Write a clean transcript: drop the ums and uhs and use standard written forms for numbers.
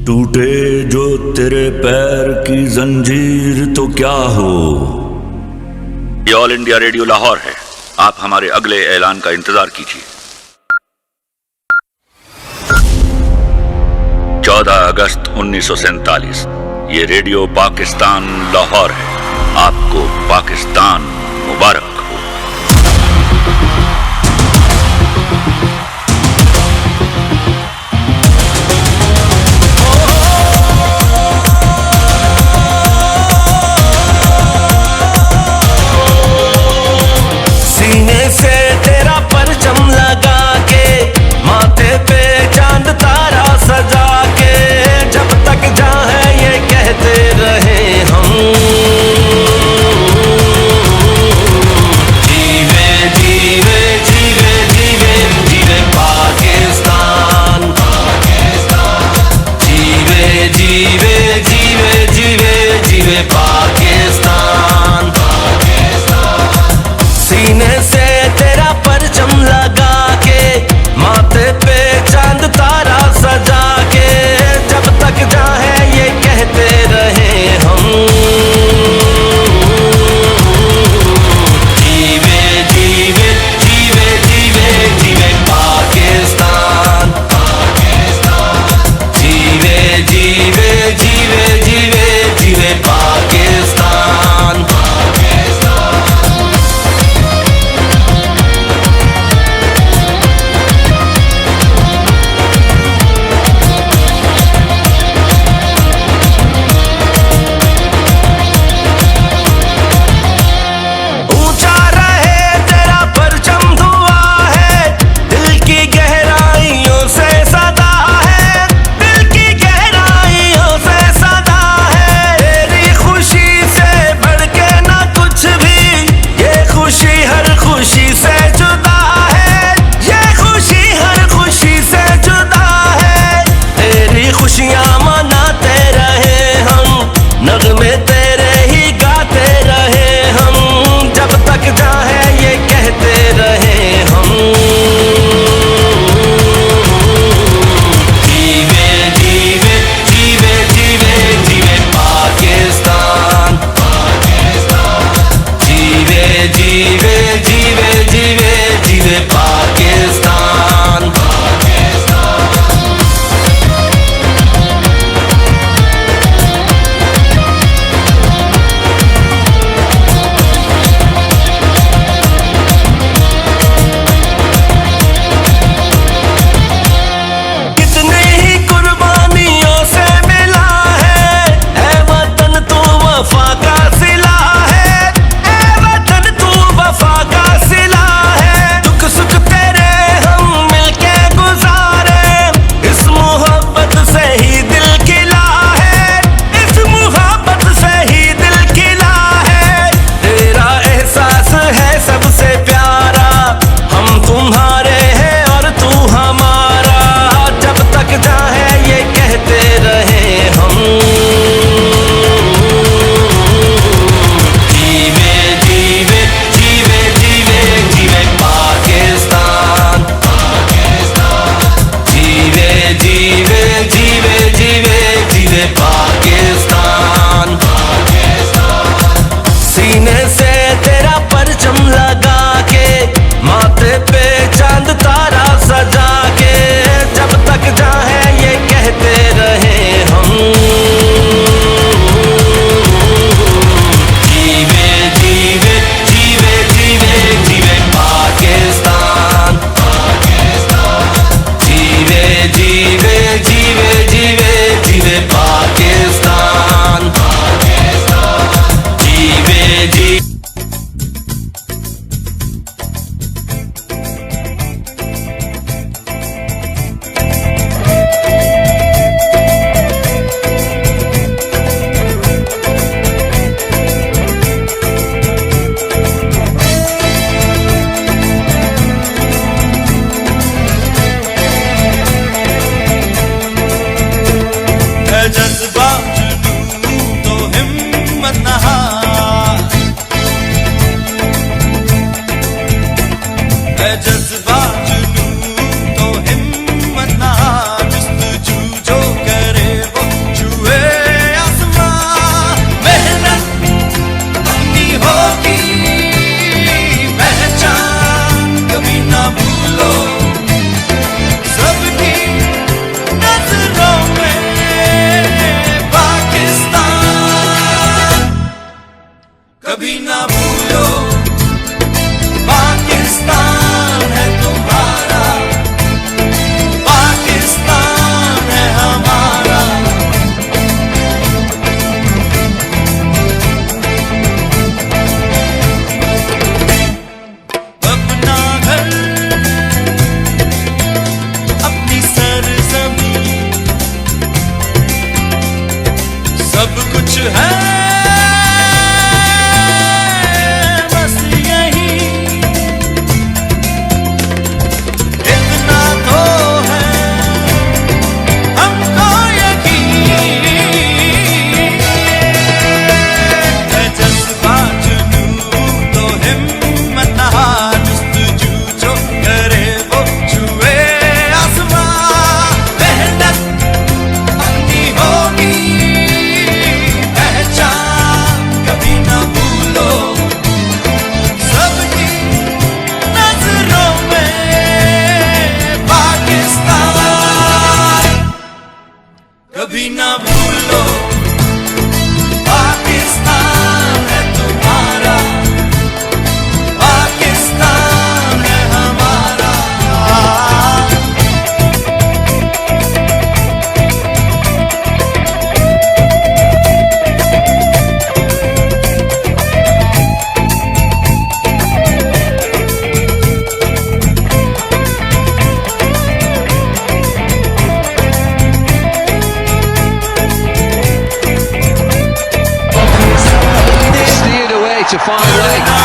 टूटे जो तेरे पैर की जंजीर तो क्या हो। ये ऑल इंडिया रेडियो लाहौर है। आप हमारे अगले ऐलान का इंतजार कीजिए। 14 अगस्त 1947। ये रेडियो पाकिस्तान लाहौर है। आपको पाकिस्तान मुबारक हो। सीने से तेरा परचम लगा के, माथे पे चांद तारा सजा के, जब तक चाहे ये कहते रहे हम सब कुछ है बस यही, इतना तो है हमको यकीन है, जज्बा जुनून तो हिम्मत नहा जुस्तजू जो करे वो छुए आसमां, मेहनत अपनी होगी पहचान कभी ना भूलो, सबकी नजरों में पाकिस्तान कभी ना भूलो, पाकिस्तान है तुम्हारा, पाकिस्तान है हमारा। Steered away to find leg.